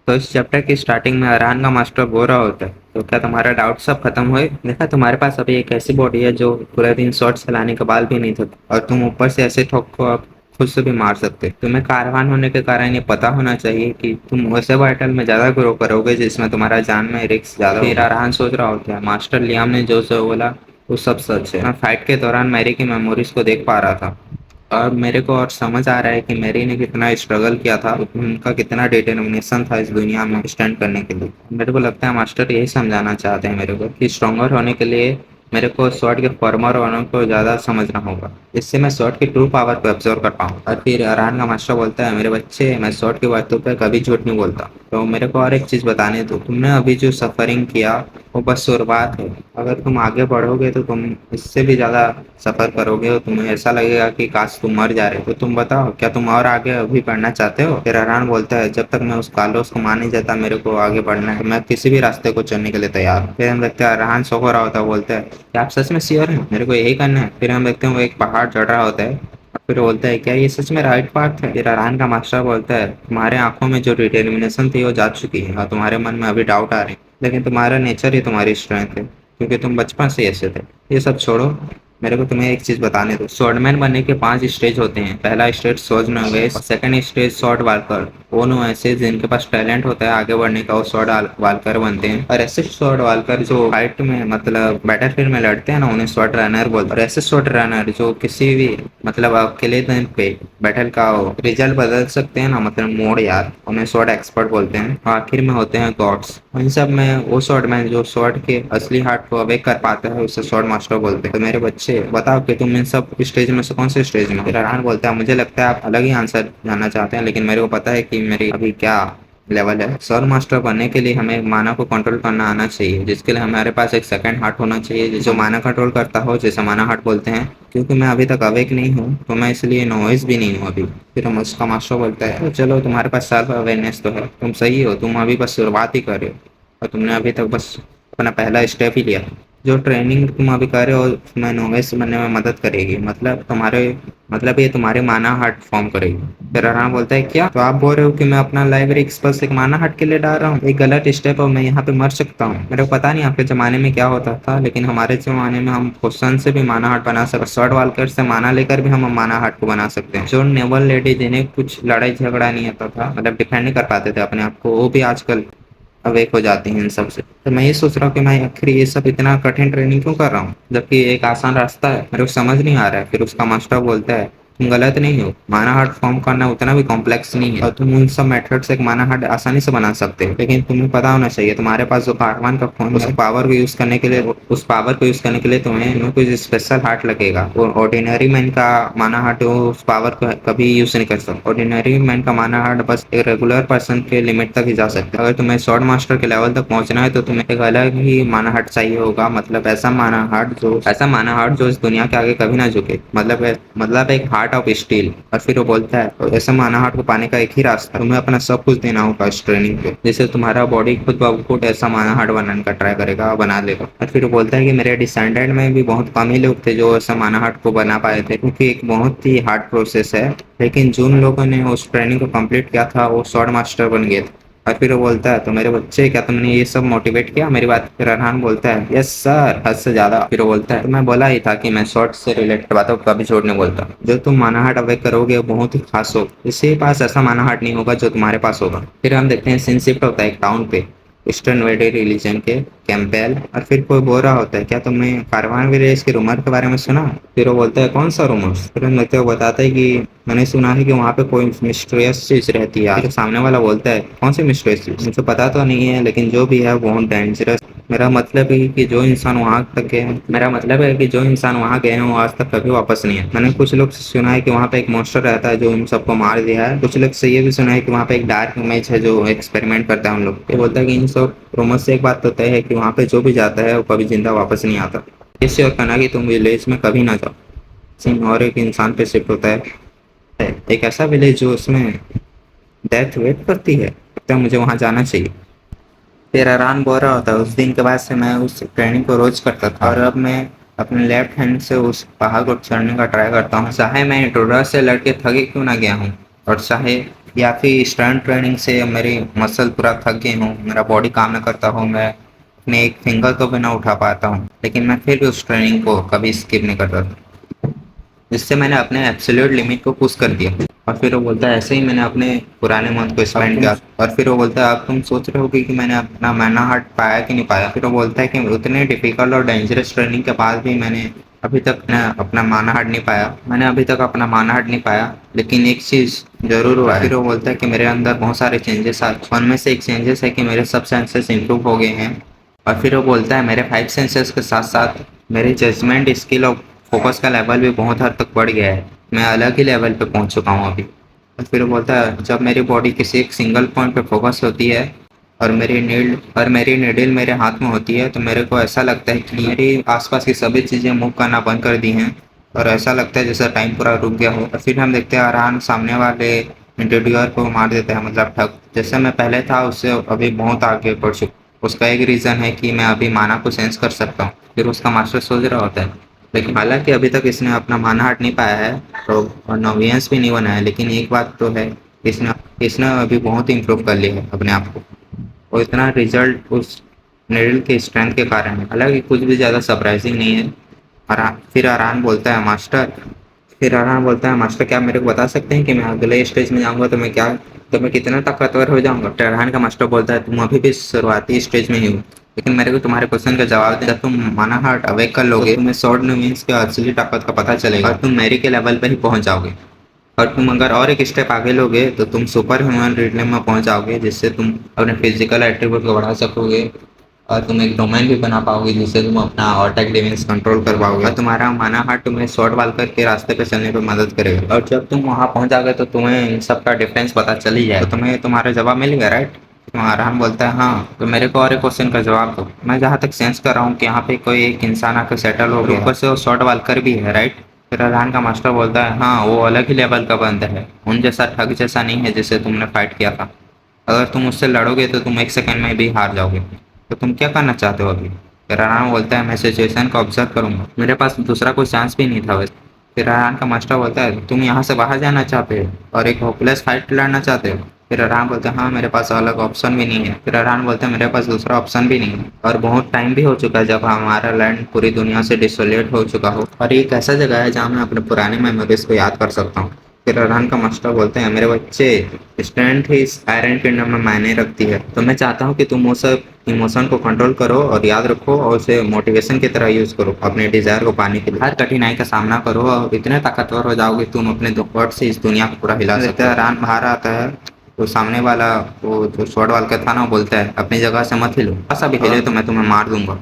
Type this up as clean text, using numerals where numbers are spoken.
तो इस चैप्टर की स्टार्टिंग में अरहान का मास्टर बोल रहा होता है, तो क्या तुम्हारा डाउट सब खत्म हुए? देखा, तुम्हारे पास अभी एक ऐसी बॉडी है जो पूरे दिन शॉर्ट चलाने के बाद भी नहीं थकती, और तुम ऊपर से ऐसे ठोक को आप खुद से भी मार सकते। तुम्हें कारवान होने के कारण ये पता होना चाहिए कि तुम वैसे बैटल में ज्यादा ग्रो करोगे जिसमें तुम्हारा जान में रिस्क ज्यादा। फिर अरहान सोच रहा होता है, मास्टर लियाम ने जो जो बोला वो सब सच है। मैं फाइट के दौरान मैरी की मेमोरीज को देख पा रहा था, और मेरे को और समझ आ रहा है कि मैरी ने कितना स्ट्रगल किया था, उनका कितना डिटर्मिनेशन था इस दुनिया में स्टैंड करने के लिए। मेरे को लगता है मास्टर यही समझाना चाहते हैं मेरे को कि स्ट्रॉन्गर होने के लिए मेरे को स्वॉर्ड के फॉर्मर होने को ज़्यादा समझना होगा, इससे मैं स्वॉर्ड की ट्रू पावर को एब्जॉर्व कर पाऊँ। और फिर अरहान का मास्टर बोलता है, मेरे बच्चे, मैं स्वॉर्ड की बातों पर कभी झूठ नहीं बोलता। तो मेरे को और एक चीज़ बताने दो, तुमने अभी जो सफरिंग किया वो बस शुरुआत है। अगर तुम आगे बढ़ोगे तो तुम इससे भी ज़्यादा सफर करोगे और तुम्हें ऐसा लगेगा कि काश तुम मर जा रहे। तो तुम बताओ, क्या तुम और आगे अभी बढ़ना चाहते हो? फिर अरहान बोलता है, जब तक मैं उस कार्लोस को मान नहीं जाता मेरे को आगे बढ़ना है, तो मैं किसी भी रास्ते को चुनने के लिए तैयार हूँ। फिर हम देखते हैं अरहान सो रहा होता है, बोलता है, क्या आप सच में श्योर हैं मेरे को यही करना है? फिर हम देखते हैं वो एक पहाड़ चढ़ रहा होता है, और फिर बोलता है, क्या ये सच में राइट पाथ है? फिर अरहान का मास्टर बोलता है, तुम्हारे आंखों में जो डिटर्मिनेशन थी वो जा चुकी है, और तुम्हारे मन में अभी डाउट आ रहे हैं, लेकिन तुम्हारा नेचर ही तुम्हारी स्ट्रेंथ है, क्योंकि तुम बचपन से ऐसे थे। ये सब छोड़ो, मेरे को तुम्हें एक चीज बताने दो। स्वॉर्डमैन बनने के 5 स्टेज होते हैं। पहला stage sword novice, second stage sword walker. वो नो ऐसे जिनके पास टैलेंट होता है आगे बढ़ने का, वो स्वॉर्ड वाल्कर बनते हैं। और ऐसे स्वॉर्ड वाल्कर जो फाइट में मतलब बैटलफील्ड में लड़ते हैं ना, उन्हें स्वॉर्ड रनर बोलते हैं। और ऐसे स्वॉर्ड रनर जो किसी भी मतलब अकेले दिन पे बैटल का रिजल्ट बदल सकते हैं ना, मतलब मोड़ यार, उन्हें स्वॉर्ड एक्सपर्ट बोलते हैं। आखिर में होते हैं गॉड्स। इन सब में वो स्वॉर्डमैन जो स्वॉर्ड के असली हार्ट को अवेक कर पाता है उसे स्वॉर्ड मास्टर बोलते हैं। तो मेरे बच्चे, बताओ कि तुम इन सब स्टेज में से कौन से स्टेज में? फिर अरहान बोलता है, मुझे लगता है आप अलग ही आंसर जानना चाहते हैं, लेकिन मेरे को पता है कि मेरी अभी क्या लेवल है। सर मास्टर बनने के लिए हमें माना को कंट्रोल करना आना चाहिए, जिसके लिए हमारे पास एक सेकंड हार्ट होना चाहिए जो माना कंट्रोल करता हो, जैसे माना हार्ट बोलते हैं। क्योंकि मैं अभी तक अवेक नहीं हूँ तो मैं इसलिए नॉइस भी नहीं हूँ अभी। फिर हम उसका मास्टर बोलता है, तो चलो तुम्हारे पास सेल्फ अवेयरनेस तो है, तुम सही हो, तुम अभी बस शुरुआत ही कर रहे हो, और तुमने अभी तक बस अपना पहला स्टेप ही लिया। जो ट्रेनिंग तुम अभी कर रहे हो तुम्हें नोवेस बनने में मदद करेगी, मतलब ये तुम्हारे माना हार्ट फॉर्म करेगी। फिर अरहान बोलता है, क्या तो आप बोल रहे हो कि मैं अपना लाइफ रिस्क बस एक माना हार्ट के लिए डाल रहा हूँ? एक गलत स्टेप और मैं यहाँ पे मर सकता हूँ। मेरे को पता नहीं आपके जमाने में क्या होता था, लेकिन हमारे जमाने में हम क्वेश्चन से भी माना हार्ट बना सकते, शॉर्ट वालकर से माना लेकर भी हम माना हार्ट को बना सकते हैं। जो नेवल लेडी जिन्हें कुछ लड़ाई झगड़ा नहीं आता था, मतलब डिफेंड नहीं कर पाते थे अपने आप को, वो भी आजकल अवेक हो जाती हैं इन सब से। तो मैं ये सोच रहा हूँ कि मैं आखिर ये सब इतना कठिन ट्रेनिंग क्यों कर रहा हूँ, जबकि एक आसान रास्ता है, मेरे को समझ नहीं आ रहा है। फिर उसका मास्टर बोलता है, तुम गलत नहीं हो, माना हार्ट फॉर्म करना उतना भी कॉम्प्लेक्स नहीं है, और तुम उन सब मेथड से एक माना हार्ट आसानी से बना सकते हो। लेकिन तुम्हें पता होना चाहिए, तुम्हारे पास जो कारवान का फोन, उस पावर को यूज करने के लिए तुम्हें कुछ स्पेशल हार्ट लगेगा। वो ऑर्डिनरी मैन का माना हार्ट उस पावर को कभी यूज नहीं कर सकता। ऑर्डिनरी मैन का माना हार्ट बस एक रेगुलर पर्सन के लिमिट तक ही जा सकता है। अगर तुम्हें शॉर्ट मास्टर के लेवल तक पहुंचना है तो तुम्हें एक अलग ही माना हार्ट चाहिए होगा, मतलब ऐसा माना हार्ट जो इस दुनिया के आगे कभी ना झुके, मतलब एक हार्ट ऑफ स्टील। और फिर वो बोलता है, तो ऐसा माना हार्ट को पाने का एक ही रास्ता, तुम्हें अपना सब कुछ देना होगा इस ट्रेनिंग पे, जिससे तुम्हारा बॉडी खुद ब खुद ऐसा माना हार्ट बनाने का ट्राई करेगा और बना लेगा। और फिर वो बोलता है कि मेरे डिसेंडेंट में भी बहुत कम ही लोग थे जो ऐसा माना हार्ट को बना पाए थे, क्योंकि एक बहुत ही हार्ड प्रोसेस है। लेकिन जिन लोगों ने उस ट्रेनिंग को कंप्लीट किया था वो शॉर्ट मास्टर बन गए थे। और फिर वो बोलता है, तो मेरे बच्चे, क्या तुमने ये सब मोटिवेट किया मेरी बात? फिर अरहान बोलता है, यस सर, हद से ज्यादा। फिर वो बोलता है, तो मैं बोला ही था कि मैं शॉर्ट से रिलेटेड बातों को कभी छोड़ नहीं बोलता। जो तुम मानाहाट अवेक करोगे वो बहुत ही खास हो, किसी के पास ऐसा मानाहाट नहीं होगा जो तुम्हारे पास होगा। फिर हम देखते हैं सीन शिफ्ट होता है एक टाउन पे, ईस्टर्न वेडे रिलीजन के कैंपेल। और फिर कोई बोल रहा होता है, क्या तुमने कारवान विलेज के रूमर के बारे में सुना? फिर वो बोलता है, कौन सा रूमर्स? फिर वो बताता है कि मैंने सुना है कि वहाँ पे कोई मिस्टीरियस चीज रहती है। फिर सामने वाला बोलता है, कौन सी मिस्टीरियस चीज? मुझे पता तो नहीं है, लेकिन जो भी है बहुत डेंजरस। मेरा मतलब है कि जो इंसान वहाँ गए हैं वो आज तक कभी वापस नहीं है। मैंने कुछ लोग से सुना है कि वहाँ पे एक मॉन्स्टर रहता है जो उन सबको मार दिया है। कुछ लोग से ये भी सुना है कि वहाँ पे एक डार्क इमेज है जो एक्सपेरिमेंट करता है हम लोग। ये बोलता है कि इन सब रूमर से एक बात तो तय है कि वहाँ पे जो भी जाता है वो कभी जिंदा वापस नहीं आता। इससे और कहना कि तुम विलेज में कभी ना जाओ। सीन और एक इंसान पे शिफ्ट होता है, एक ऐसा विलेज जो उसमें डेथ वेट करती है, तो मुझे वहाँ जाना चाहिए। फिर अरहान बोल रहा होता है, उस दिन के बाद से मैं उस ट्रेनिंग को रोज करता था, और अब मैं अपने लेफ्ट हैंड से उस पहाड़ को चढ़ने का ट्राई करता हूँ, चाहे मैं इंट्रोडर से लड़के थके क्यों ना गया हूँ, और चाहे या फिर स्ट्रेंथ ट्रेनिंग से मेरी मसल पूरा थक गई हूँ, मेरा बॉडी काम नहीं करता हूँ, मैं अपने एक फिंगर को भी ना उठा पाता हूँ, लेकिन मैं फिर भी उस ट्रेनिंग को कभी स्किप नहीं करता था, जिससे मैंने अपने एब्सोल्यूट लिमिट को पुश कर दिया। और फिर वो बोलता है ऐसे ही मैंने अपने पुराने मंथ को स्पेंड किया। और फिर वो बोलता है अब तुम सोच रहे हो कि मैंने अपना मैना हार्ट पाया कि नहीं पाया। फिर वो बोलता है कि उतने डिफिकल्ट और डेंजरस ट्रेनिंग के बाद भी मैंने अभी तक अपना माना हार्ट नहीं पाया, मैंने अभी तक अपना माना हार्ट नहीं पाया, लेकिन एक चीज़ जरूर हुआ है। फिर वो बोलता है कि मेरे अंदर बहुत सारे चेंजेस आए, उनमें से एक चेंजेस है कि मेरे सब सेंसेस इंप्रूव हो गए हैं। और फिर वो बोलता है मेरे 5 सेंसेस के साथ साथ मेरे जजमेंट स्किल और फोकस का लेवल भी बहुत हद तक बढ़ गया है, मैं अलग ही लेवल पे पहुंच चुका हूं अभी। और फिर वो बोलता है जब मेरी बॉडी किसी एक सिंगल पॉइंट पे फोकस होती है और मेरी नीडल मेरे हाथ में होती है, तो मेरे को ऐसा लगता है कि मेरी आसपास की सभी चीज़ें मूव करना बंद कर दी हैं और ऐसा लगता है जैसे टाइम पूरा रुक गया हो। और फिर हम देखते हैं आराम सामने वाले इंटरव्यूअर को मार देता है, मतलब ठग जैसे मैं पहले था उससे अभी बहुत आगे बढ़ चुका। उसका एक रीज़न है कि मैं अभी माना को सेंस कर सकता हूँ। फिर उसका मास्टर सोच रहा होता है, लेकिन हालांकि अभी तक इसने अपना माना हार्ट नहीं पाया है तो और नॉवियंस भी नहीं बना है, लेकिन एक बात तो है, इसने इसने अभी बहुत इम्प्रूव कर लिया है अपने आप को। और इतना रिजल्ट उस निडल के स्ट्रेंथ के कारण है, हालांकि कुछ भी ज़्यादा सरप्राइजिंग नहीं है। फिर आरान बोलता है मास्टर, क्या आप मेरे को बता सकते हैं कि मैं अगले स्टेज में जाऊंगा तो मैं कितना ताकतवर हो जाऊंगा। टरहान का मास्टर बोलता है तुम अभी भी शुरुआती स्टेज में ही हो, लेकिन मेरे को तुम्हारे क्वेश्चन का जवाब दे, जब तुम माना हार्ट अवेक कर लोगे तो तुम्हें स्वॉर्ड मीन्स के असली ताकत का पता चलेगा और तुम मेरी के लेवल पे ही पहुंच जाओगे। और तुम अगर और एक स्टेप आगे लोगे तो तुम सुपर ह्यूमन रिडल में पहुंच जाओगे, जिससे तुम अपने फिजिकल एट्रीब्यूट को बढ़ा सकोगे और तुम एक डोमेन भी बना पाओगे जिससे तुम अपना अटैक डिफेंस कंट्रोल कर पाओगे और तुम्हारा माना हार्ट तुम्हें शॉर्ट वाल करके रास्ते पे चलने पे मदद करेगा। और जब तुम वहां पहुंच जाओगे तो तुम्हें इन सब का डिफरेंस पता चल ही जाए, तो तुम्हें तुम्हारा जवाब मिल गया, राइट। तो आराम बोलता है हाँ, तो मेरे को और एक क्वेश्चन का जवाब दो। मैं जहाँ तक सेंस कर रहा हूँ कि यहाँ पे कोई एक इंसान आकर सेटल हो गया, ऊपर से वो शॉर्ट वालकर भी है, राइट। फिर अरहान का मास्टर बोलता है हाँ, वो अलग ही लेवल का बंदा है, उन जैसा ठग जैसा नहीं है जिससे तुमने फाइट किया था। अगर तुम उससे लड़ोगे तो तुम एक सेकंड में भी हार जाओगे। तो तुम क्या करना चाहते हो अभी। फिर अरहान बोलता है मैं सिचुएशन को ऑब्जर्व करूंगा, मेरे पास दूसरा कोई चांस भी नहीं था वैसे। फिर अरहान का मास्टर बोलता है तुम यहाँ से बाहर जाना चाहते हो और एक होपलेस फाइट लड़ना चाहते हो। फिर अरहान बोलता है हाँ, मेरे पास अलग ऑप्शन भी नहीं है। फिर अरहान बोलता है मेरे पास दूसरा ऑप्शन भी नहीं है और बहुत टाइम भी हो चुका है जब हमारा लैंड पूरी दुनिया से डिसोलेट हो चुका हो, और ये एक ऐसा जगह है जहाँ मैं अपने पुराने मेमोरीज को याद कर सकता हूँ। फिर अरहान का मास्टर बोलते हैं मेरे बच्चे, स्ट्रेंथ ही इस आयरन किंगडम में मायने रखती है, तो मैं चाहता हूँ कि तुम वो सब इमोशन को कंट्रोल करो और याद रखो और उसे मोटिवेशन की तरह यूज करो अपने डिजायर को पाने के लिए। हर कठिनाई का सामना करो और इतने ताकतवर हो जाओगे तुम अपने वर्ड से इस दुनिया को पूरा हिला सकते हो। अरहान बाहर आता है तो सामने वाला वो जो शॉर्ट वाल का था ना, वो बोलता है अपनी जगह से मत हिलो, बस अभी हिले तो मैं तुम्हें मार दूंगा।